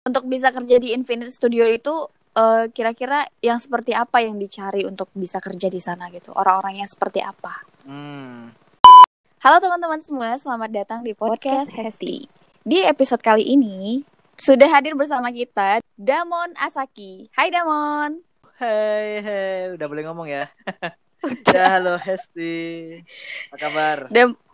Untuk bisa kerja di Infinite Studio itu kira-kira yang seperti apa yang dicari untuk bisa kerja di sana gitu? Orang-orangnya seperti apa? Hmm. Halo teman-teman semua, selamat datang di podcast Hesti. Di episode kali ini sudah hadir bersama kita Damon Asaki. Hai Damon. Hai, hai, udah boleh ngomong ya? Ya, Udah. halo Hesti. Apa kabar?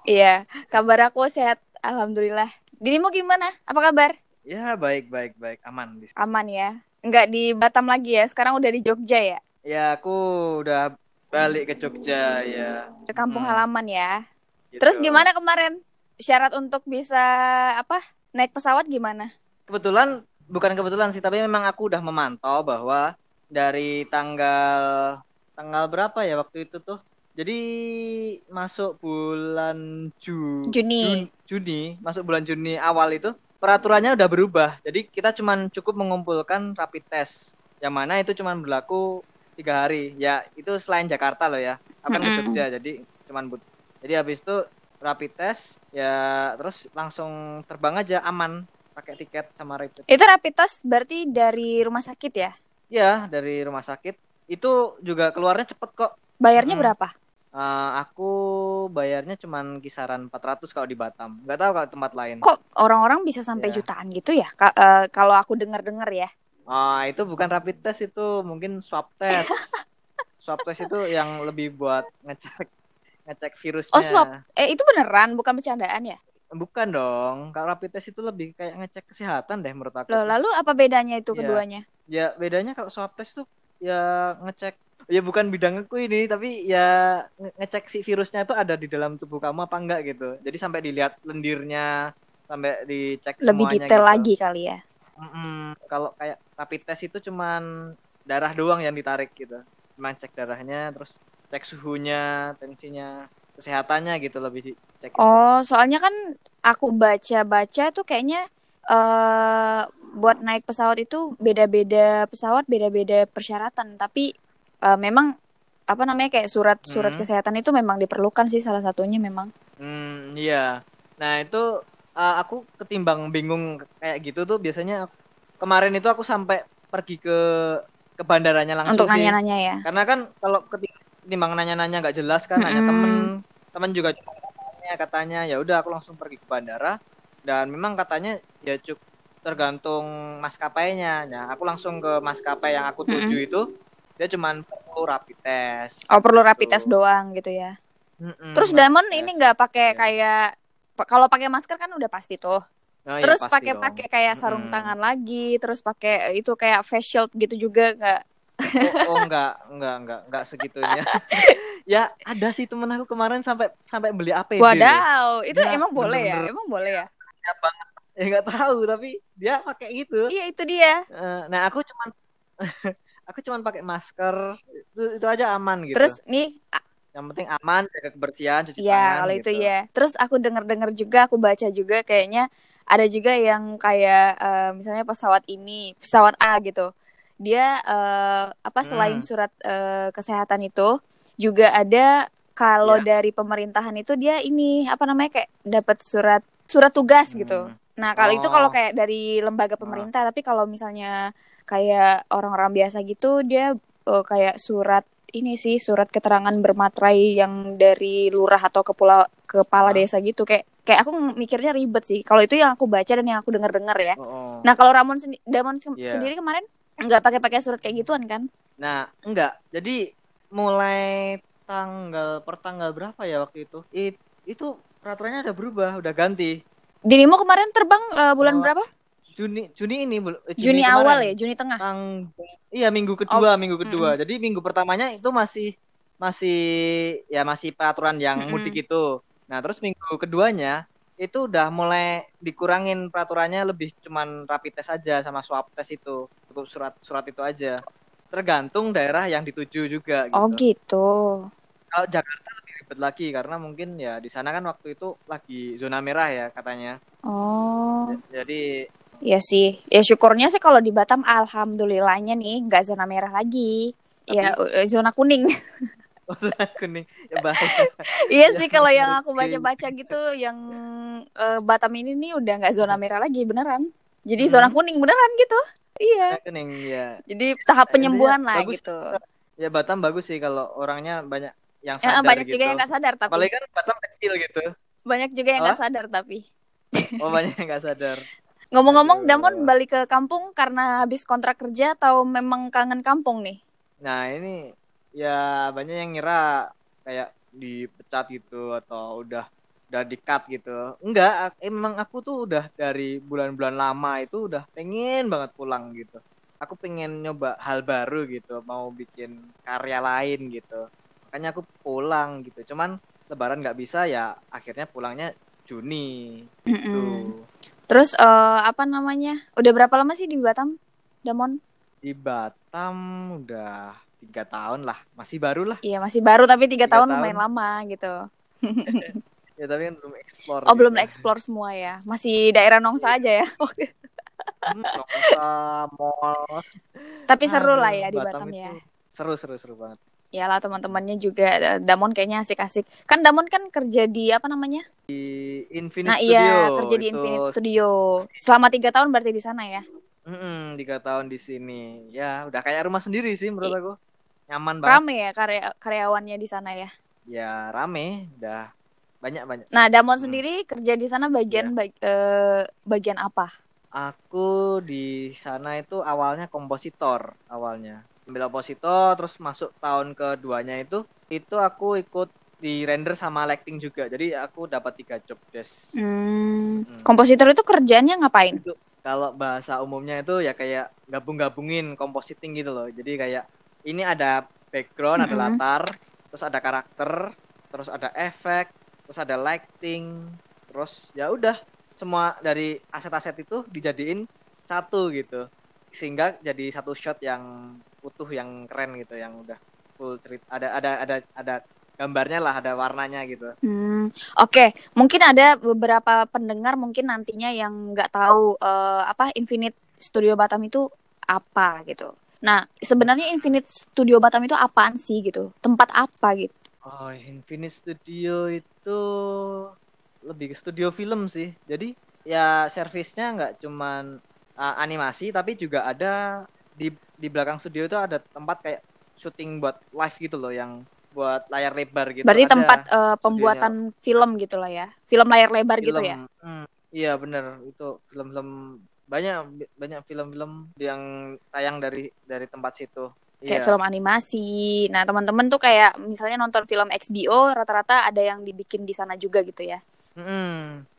Iya, kabar aku sehat, alhamdulillah. Dirimu gimana? Apa kabar? Ya, baik, baik, baik. Aman di sini. Aman ya. Enggak di Batam lagi ya, sekarang udah di Jogja ya. Ya, aku udah balik ke Jogja ya. Ke kampung halaman ya. Terus Gitu. gimana kemarin? Syarat untuk bisa apa? Naik pesawat gimana? Kebetulan, bukan kebetulan sih, tapi memang aku udah memantau bahwa dari tanggal tanggal berapa ya waktu itu tuh. Jadi masuk bulan Juni. Juni, masuk bulan Juni awal itu peraturannya udah berubah. Jadi kita cuman cukup mengumpulkan rapid test, yang mana itu cuman berlaku 3 hari. Ya itu selain Jakarta loh ya. Aku kan ke Mm-mm. Jogja, jadi cuman jadi habis itu rapid test ya terus langsung terbang aja aman pakai tiket sama rapid. Itu rapid test berarti dari rumah sakit ya? Ya dari rumah sakit itu juga keluarnya cepet kok. Bayarnya Mm-mm. berapa? Aku bayarnya cuman kisaran 400 kalau di Batam. Nggak tahu kalau tempat lain. Kok orang-orang bisa sampai Ya. jutaan gitu ya? Kalau aku dengar-dengar ya. Itu bukan rapid test itu, mungkin swab test. Swab test itu yang lebih buat ngecek ngecek Oh, swab. virusnya. Itu beneran, bukan bercandaan ya? Bukan dong. Kalau rapid test itu lebih kayak ngecek kesehatan deh menurut aku Loh, tuh. lalu apa bedanya itu Iya. keduanya? Ya bedanya kalau swab test tuh ya ngecek ya bukan bidang aku ini tapi ya ngecek si virusnya itu ada di dalam tubuh kamu apa enggak gitu. Jadi sampai dilihat lendirnya, sampai dicek Lebih semuanya detail gitu. lagi kali ya. Kalau kayak rapid test itu cuman darah doang yang ditarik gitu. Cuma cek darahnya, terus cek suhunya, tensinya, kesehatannya gitu lebih dicek itu. Oh, soalnya kan aku baca-baca tuh kayaknya eh buat naik pesawat itu beda-beda pesawat, beda-beda persyaratan. Tapi memang apa namanya kayak surat-surat Hmm, kesehatan itu memang diperlukan sih salah satunya memang. iya. Nah itu aku ketimbang bingung kayak gitu tuh biasanya kemarin itu aku sampai pergi ke bandaranya langsung Untuk sih. nanya-nanya ya. Karena kan kalau ketimbang nanya-nanya nggak jelas kan, nanya temen, Mm-mm. temen juga katanya ya udah aku langsung pergi ke bandara dan memang katanya ya cukup tergantung maskapainya. Nah, aku langsung ke maskapai yang aku tuju Mm-mm. itu dia cuman perlu rapid test Oh, perlu gitu. rapid test doang gitu ya. Terus Rapid Damon ini test. nggak pakai Ya. kayak kalau pakai masker kan udah pasti tuh. Oh iya Terus pasti pakai dong. pakai kayak sarung tangan lagi, terus pakai itu kayak face shield gitu juga nggak? Oh enggak segitunya. Ya ada sih temen aku kemarin sampai sampai beli APD loh. Wadaw, itu Dia emang boleh ya? bener-bener Emang boleh ya? ya banget. Ya nggak tahu tapi dia pakai gitu. Iya itu dia. Nah aku cuman pakai masker itu aja aman gitu. Terus nih, Yang penting aman, jaga kebersihan, cuci ya tangan kalau itu gitu. ya. Terus aku dengar-dengar juga, aku baca juga kayaknya ada juga yang kayak misalnya pesawat ini, pesawat A gitu. Dia apa selain Hmm, surat kesehatan itu juga ada kalau ya. dari pemerintahan itu dia ini apa namanya kayak dapat surat surat tugas gitu. Hmm. Nah, kalau itu kalau Oh, kayak dari lembaga ah. pemerintah, tapi kalau misalnya kayak orang-orang biasa gitu dia kayak surat ini sih surat keterangan bermaterai yang dari lurah atau kepala Ah. desa gitu kayak kayak aku mikirnya ribet sih kalau itu yang aku baca dan yang aku dengar-dengar ya. Oh, oh. Nah kalau Damon Ya. sendiri kemarin nggak pakai-pakai surat kayak gituan kan? Nah, enggak. Jadi mulai tanggal berapa ya waktu itu? Itu peraturannya udah berubah, udah ganti. Dirimu kemarin terbang bulan Mulai berapa? Juni Juni ini Juni Juni awal kemarin. ya, Juni tengah. Tang iya minggu Oh, kedua, minggu kedua. mm-mm, Jadi minggu pertamanya itu masih masih ya masih peraturan yang mudik mm-mm. itu. Nah, terus minggu keduanya itu udah mulai dikurangin peraturannya lebih cuman rapid test aja sama swab test itu. Cukup surat-surat itu aja. Tergantung daerah yang dituju juga Oh gitu. gitu. Kalau Jakarta lebih ribet lagi karena mungkin ya di sana kan waktu itu lagi zona merah ya katanya. Oh, Jadi ya sih. Ya syukurnya sih kalau di Batam alhamdulillahnya nih nggak zona merah lagi. Ya tapi zona kuning. zona kuning ya bahaya. Iya Ya sih kalau yang aku ngeri. baca-baca gitu yang Batam ini nih udah nggak zona merah lagi beneran. Jadi zona kuning beneran gitu. Iya. Yang kuning ya. Jadi tahap Intinya penyembuhan lah bagus. gitu. Ya Batam bagus sih kalau orangnya banyak yang Ya, sadar banyak juga gitu. yang nggak sadar tapi Apalagi kan Batam kecil gitu. banyak juga yang nggak Apa? sadar tapi. Oh banyak yang nggak sadar. Ngomong-ngomong, Damon Aduh. balik ke kampung karena habis kontrak kerja atau memang kangen kampung nih? Nah ini ya banyak yang ngira kayak dipecat gitu atau udah di-cut gitu. Enggak, emang aku tuh udah dari bulan-bulan lama itu udah pengen banget pulang gitu. Aku pengen nyoba hal baru gitu, mau bikin karya lain gitu. Makanya aku pulang gitu. Cuman Lebaran nggak bisa ya, akhirnya pulangnya Juni gitu. Mm-mm. Terus apa namanya? Udah berapa lama sih di Batam, Damon? Di Batam udah 3 tahun lah, masih baru lah Iya masih baru tapi 3 tahun 3 tahun. lumayan lama gitu. Ya tapi kan belum explore Oh belum gitu. explore semua ya? Masih daerah Nongsa aja ya? Nongsa, mall. Tapi seru Aduh, lah ya di Batam Batam itu ya. seru banget. Iyalah teman-temannya juga Damon kayaknya asik-asik. Kan Damon kan kerja di apa namanya? Di Infinite Nah Studio iya kerja di itu Infinite Studio. Selama 3 tahun berarti di sana ya? 3 tahun di sini. Ya, udah kayak rumah sendiri sih menurut I- aku. Nyaman banget. Rame ya karyawannya di sana ya? Ya, rame, udah banyak-banyak. Nah Damon Mm, sendiri kerja di sana ya. bagian apa? Aku di sana itu awalnya kompositor awalnya. Ambil kompositor terus masuk tahun keduanya itu aku ikut di render sama lighting juga. Jadi aku dapat 3 job desk. Mm. Kompositor itu kerjaannya ngapain? Itu kalau bahasa umumnya itu ya kayak gabung-gabungin compositing gitu loh. Jadi kayak ini ada background, ada Mm-mm. latar, terus ada karakter, terus ada efek, terus ada lighting, terus ya udah semua dari aset-aset itu dijadiin satu gitu. Sehingga jadi satu shot yang utuh yang keren gitu, yang udah full treat. Ada gambarnya lah, ada warnanya gitu. Oke. Mungkin ada beberapa pendengar mungkin nantinya yang nggak tahu apa Infinite Studio Batam itu apa gitu. Nah, sebenarnya Infinite Studio Batam itu apaan sih gitu? Tempat apa gitu? Oh, Infinite Studio itu lebih ke studio film sih. Jadi ya servisnya nggak cuman animasi, tapi juga ada di belakang studio itu ada tempat kayak syuting buat live gitu loh, yang buat layar lebar gitu. Berarti tempat Ada studionya pembuatan film gitu lah ya. Film layar lebar gitu ya. film. Iya bener, itu film-film banyak banyak film-film yang tayang dari tempat situ. Kayak Iya. film animasi. Nah, teman-teman tuh kayak misalnya nonton film XBO rata-rata ada yang dibikin di sana juga gitu ya.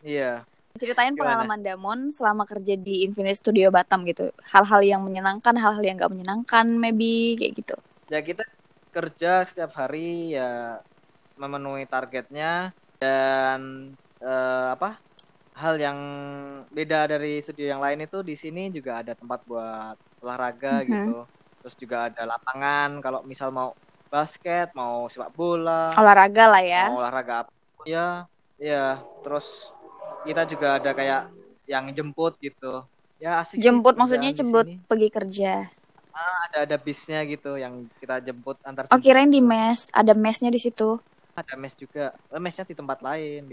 Iya. Ceritain Gimana? pengalaman Damon selama kerja di Infinite Studio Batam gitu. Hal-hal yang menyenangkan, hal-hal yang gak menyenangkan maybe kayak gitu. Ya kita kerja setiap hari ya memenuhi targetnya, dan apa hal yang beda dari studio yang lain itu di sini juga ada tempat buat olahraga Mhm. gitu, terus juga ada lapangan kalau misal mau basket, mau sepak bola, Olahraga lah ya. mau olahraga apa ya. Ya terus kita juga ada kayak yang jemput gitu, ya asik sih Jemput maksudnya kerjaan di jemput sini. pergi kerja. Ada bisnya gitu yang kita jemput, antar Oh, jemput kirain di gitu. mes, ada mesnya di situ. Ada mes juga. Mesnya di tempat lain.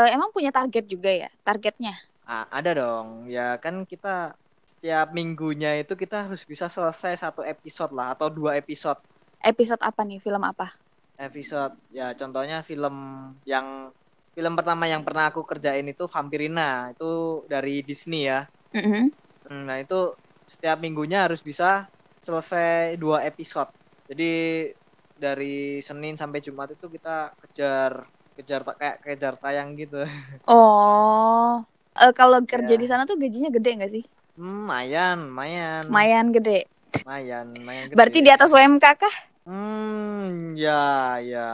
Emang punya target juga ya? Targetnya? Ada dong. Ya kan kita setiap minggunya itu kita harus bisa selesai 1 episode lah atau 2 episode. Episode apa nih? Film apa? Episode ya contohnya film pertama yang pernah aku kerjain itu Vampirina. Itu dari Disney ya. Mm-mm. Nah itu setiap minggunya harus bisa selesai 2 episode. Jadi dari Senin sampai Jumat itu kita kejar kejar kayak kejar tayang gitu. Oh, kalau kerja di Ya, sana tuh gajinya gede nggak sih? lumayan, lumayan, Lumayan gede. lumayan, lumayan Berarti di gede. atas UMK kah? Ya, ya,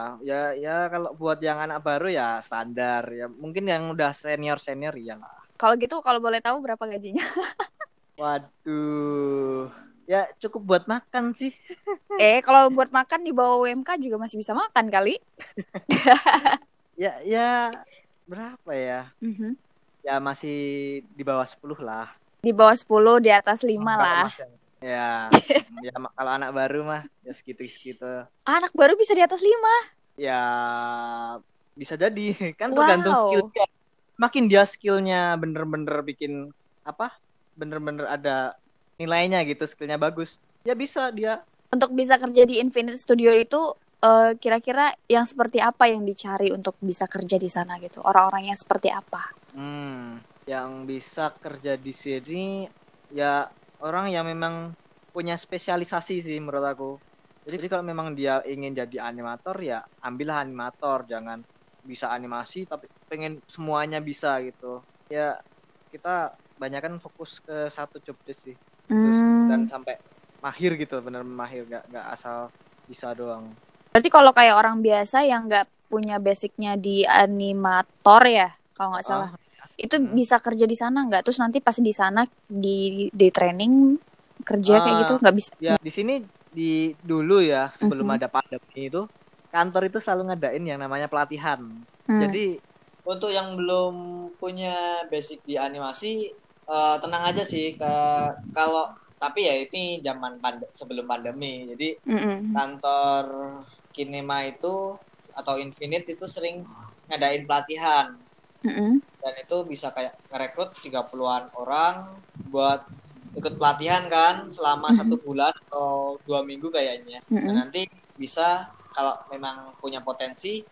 ya, kalau buat yang anak baru ya standar. Ya, mungkin yang udah senior senior iyalah. Kalau gitu, kalau boleh tahu berapa gajinya? Waduh, ya cukup buat makan sih. Kalau buat makan di bawah UMK juga masih bisa makan kali. Ya, berapa ya? Mhm. Ya masih di bawah 10 lah. Di bawah 10, di atas 5 Kalau lah. Mas ya kalau anak baru mah ya segitu-segitu. Anak baru bisa di atas 5. Ya bisa jadi kan tergantung skill Wow. dia. Makin dia skillnya bener-bener bikin apa bener-bener ada nilainya gitu, skillnya bagus, ya bisa dia. Untuk bisa kerja di Infinite Studio itu kira-kira yang seperti apa yang dicari untuk bisa kerja di sana gitu? Orang-orang yang seperti apa? Yang bisa kerja di sini ya orang yang memang punya spesialisasi sih menurut aku. Jadi kalau memang dia ingin jadi animator ya ambillah animator, jangan bisa animasi tapi pengen semuanya bisa gitu. Ya kita banyak fokus ke satu job desk sih. Terus dan sampai mahir gitu, benar mahir, nggak asal bisa doang. Berarti kalau kayak orang biasa yang nggak punya basicnya di animator ya, kalau nggak salah, itu bisa kerja di sana nggak? Terus nanti pas di sana di training kerja kayak gitu nggak bisa? Ya di sini di dulu ya sebelum ada pandemi itu kantor itu selalu ngadain yang namanya pelatihan. Jadi untuk yang belum punya basic di animasi tenang aja sih, kalau tapi ya ini zaman sebelum pandemi. Jadi kantor Kinema itu atau Infinite itu sering ngadain pelatihan. Dan itu bisa kayak ngerekrut 30-an orang buat ikut pelatihan kan selama 1 bulan atau 2 minggu kayaknya. Dan nanti bisa kalau memang punya potensi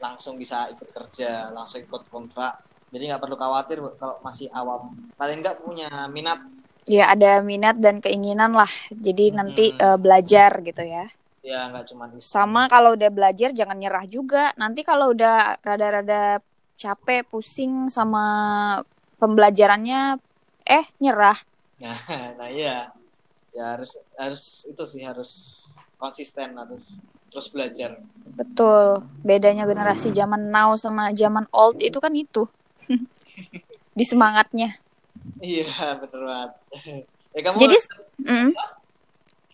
langsung bisa ikut kerja, langsung ikut kontrak. Jadi nggak perlu khawatir kalau masih awam. Paling nggak punya minat. Ya ada minat dan keinginan lah. Jadi nanti belajar gitu ya. Ya nggak cuma iseng. Sama kalau udah belajar jangan nyerah juga. Nanti kalau udah rada-rada capek, pusing sama pembelajarannya, nyerah. Nah iya, ya harus itu sih, harus konsisten, harus terus belajar. Betul. Bedanya generasi zaman now sama zaman old itu kan itu. Di semangatnya. Iya bener banget. Kamu jadi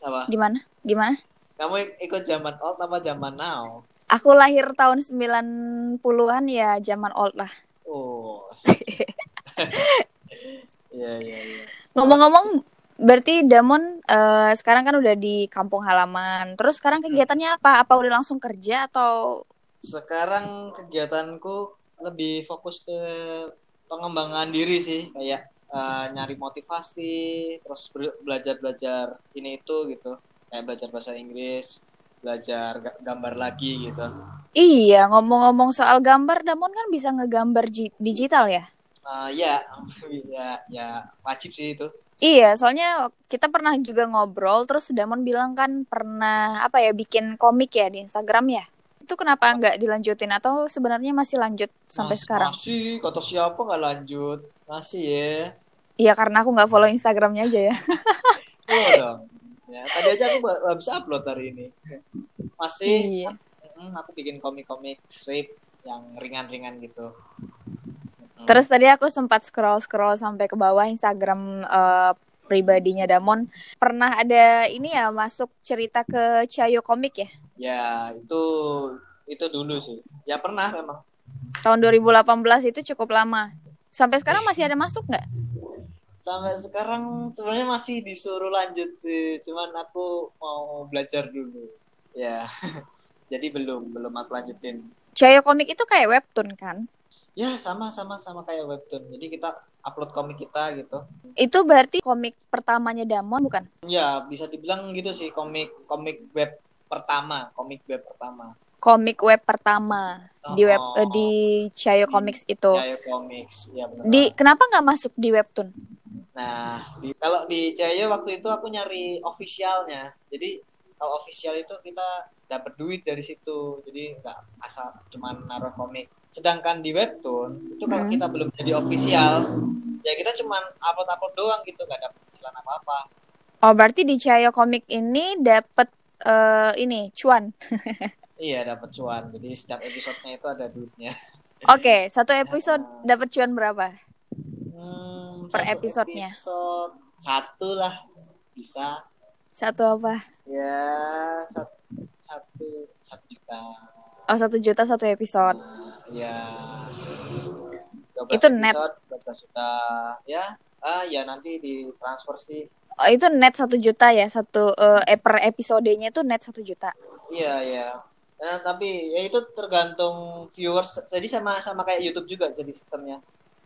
apa? Gimana? Kamu ikut zaman old apa zaman now? Aku lahir tahun 90-an ya, zaman old lah. Oh. Iya. Ngomong-ngomong, berarti Damon sekarang kan udah di kampung halaman. Terus sekarang kegiatannya apa? Apa udah langsung kerja atau? Sekarang kegiatanku lebih fokus ke pengembangan diri sih, kayak nyari motivasi, terus belajar ini itu gitu, kayak belajar bahasa Inggris, belajar gambar lagi gitu. Iya, ngomong-ngomong soal gambar, Damon kan bisa ngegambar digital ya? Ya wajib sih itu. Iya, soalnya kita pernah juga ngobrol, terus Damon bilang kan pernah bikin komik ya di Instagram ya? Itu kenapa nggak dilanjutin atau sebenarnya masih lanjut sampai sekarang? Masih, kata siapa nggak lanjut? Masih ya. Iya, karena aku nggak follow Instagramnya aja ya. Follow dong. Ya, tadi aja aku habis upload hari ini. Masih. Iya. Aku bikin komik-komik strip yang ringan-ringan gitu. Terus tadi aku sempat scroll sampai ke bawah Instagram pribadinya Damon. Pernah ada ini ya, masuk cerita ke Chayo Komik ya? Ya, itu dulu sih. Ya pernah memang. Tahun 2018 itu cukup lama. Sampai sekarang masih ada masuk nggak? Sampai sekarang sebenarnya masih disuruh lanjut sih. Cuman aku mau belajar dulu. Ya, jadi belum aku lanjutin. Chayo Komik itu kayak webtoon kan? Ya, sama kayak webtoon. Jadi kita upload komik kita gitu. Itu berarti komik pertamanya Damon bukan? Ya, bisa dibilang gitu sih, komik web pertama. Komik web pertama di Chayo Comics itu. Chayo Comics, ya benar. Kenapa nggak masuk di webtoon? Nah, kalau di Chayo waktu itu aku nyari officialnya. Jadi kalau official itu kita dapat duit dari situ. Jadi nggak asal cuma naruh komik. Sedangkan di webtoon itu kalau kita belum jadi official, ya kita cuma upload doang gitu, nggak dapat penghasilan apa-apa. Oh, berarti di Chayo Komik ini dapat cuan. Iya, dapat cuan. Jadi setiap episodenya itu ada duitnya. Oke, satu episode dapat cuan berapa? Per episodenya? Episode 1 lah bisa. Satu apa? Ya, 1 juta. Oh, 1 juta satu episode. Ya. Itu net. 12 juta. Ya, ya nanti ditransfer sih. Oh, itu net 1 juta ya, per episodenya itu net 1 juta. Iya. Nah, tapi ya itu tergantung viewers. Jadi sama kayak YouTube juga jadi sistemnya.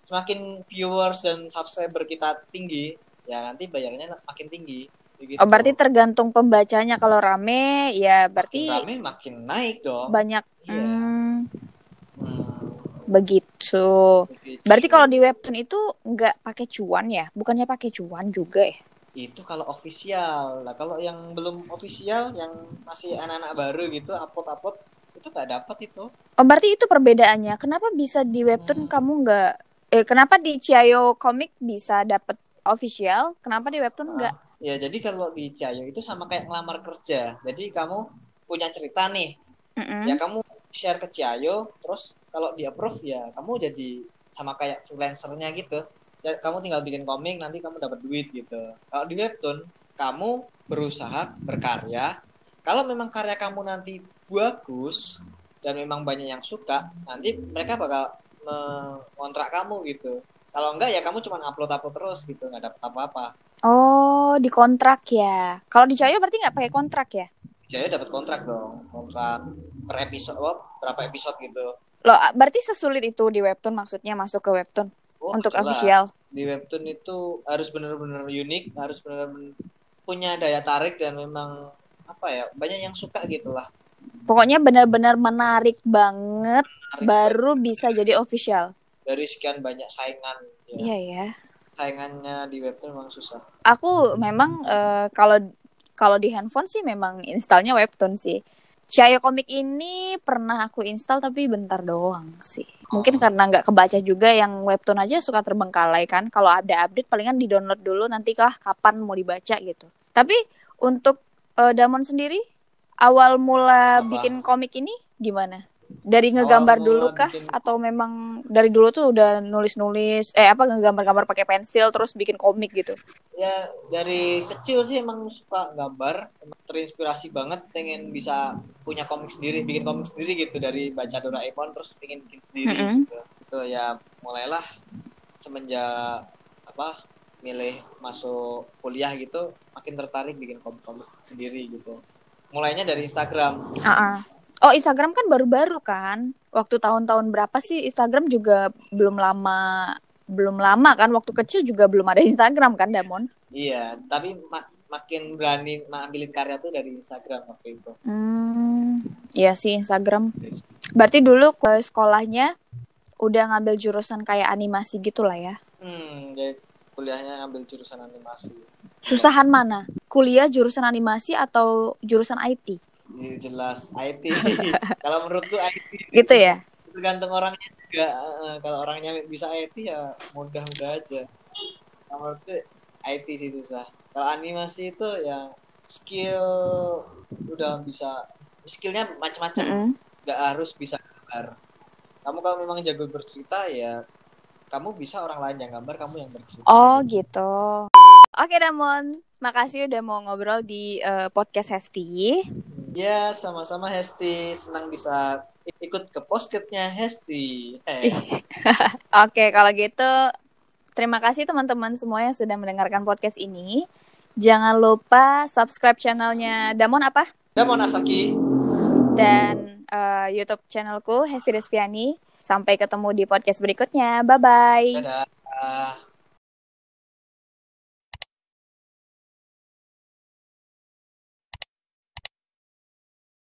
semakin viewers dan subscriber kita tinggi, ya nanti bayarnya makin tinggi. Begitu. Oh, berarti tergantung pembacanya. Kalau rame, ya Makin berarti rame makin naik dong. banyak. Iya. Begitu. Begitu. Berarti kalau di webtoon itu nggak pakai cuan ya? Bukannya pakai cuan juga ya? Itu kalau official. Lah kalau yang belum official, yang masih anak-anak baru gitu, upload itu nggak dapat itu. Oh, berarti itu perbedaannya. Kenapa bisa di webtoon kamu nggak? Kenapa di Chiayo Comic bisa dapat official? Kenapa di webtoon nggak? Ya jadi kalau di Cayo itu sama kayak ngelamar kerja. Jadi kamu punya cerita nih, ya kamu share ke Cayo, terus kalau di approve ya kamu jadi sama kayak freelancernya gitu. Ya, kamu tinggal bikin komik, nanti kamu dapat duit gitu. Kalau di webtoon, kamu berusaha berkarya. Kalau memang karya kamu nanti bagus dan memang banyak yang suka, nanti mereka bakal mengontrak kamu gitu. Kalau enggak ya kamu cuma upload terus gitu, nggak dapat apa-apa. Oh, di kontrak ya. Kalau di Chiayo berarti nggak pakai kontrak ya? Saya dapat kontrak dong, kontrak per episode, berapa episode gitu. Loh, berarti sesulit itu di webtoon maksudnya masuk ke webtoon untuk Jelas. official. Di webtoon itu harus benar-benar unik, harus benar-benar punya daya tarik dan memang apa ya, banyak yang suka gitulah. Pokoknya benar-benar menarik banget baru bisa jadi official. Dari sekian banyak saingan ya. Iya ya. Saingannya di webtoon memang susah. Aku memang kalau di handphone sih memang installnya webtoon sih. Chiayo Comic ini pernah aku install tapi bentar doang sih. Mungkin karena nggak kebaca juga, yang webtoon aja suka terbengkalai kan. Kalau ada update palingan di-download dulu, nantikah kapan mau dibaca gitu. Tapi untuk Damon sendiri, awal mula bikin komik ini gimana? Dari ngegambar dulu kah? Atau memang dari dulu tuh udah nulis-nulis, ngegambar-gambar pakai pensil terus bikin komik gitu? Ya dari kecil sih emang suka gambar, emang terinspirasi banget pengen bisa punya komik sendiri, bikin komik sendiri gitu, dari baca Doraemon terus pengen bikin sendiri gitu. Itu ya mulailah semenjak milih masuk kuliah gitu, makin tertarik bikin komik-komik sendiri gitu. Mulainya dari Instagram. Oh, Instagram kan baru-baru kan? Waktu tahun-tahun berapa sih? Instagram juga belum lama kan? Waktu kecil juga belum ada Instagram kan, Damon? Iya, tapi makin berani ngambilin karya tuh dari Instagram waktu itu. Iya sih, Instagram. Berarti dulu ke sekolahnya udah ngambil jurusan kayak animasi gitu lah ya? Jadi kuliahnya ngambil jurusan animasi. Susahan mana? Kuliah jurusan animasi atau jurusan IT? Jelas IT. Kalau menurutku IT. Gitu ya? Tergantung orangnya juga. Kalau orangnya bisa IT ya mudah-mudah aja. Kalau menurutku IT sih susah. Kalau animasi itu ya skill udah bisa, skillnya macam-macam. Nggak harus bisa gambar. Kamu kalau memang jago bercerita ya kamu bisa orang lain yang gambar, kamu yang bercerita. Oh gitu. Oke Damon, makasih udah mau ngobrol di podcast Hesti. Ya, sama-sama Hesti. Senang bisa ikut ke podcastnya Hesti. Oke, kalau gitu terima kasih teman-teman semua yang sudah mendengarkan podcast ini. Jangan lupa subscribe channelnya Damon apa? Damon Asaki. Dan YouTube channelku Hesti Despiani. Sampai ketemu di podcast berikutnya. Bye-bye. Dadah.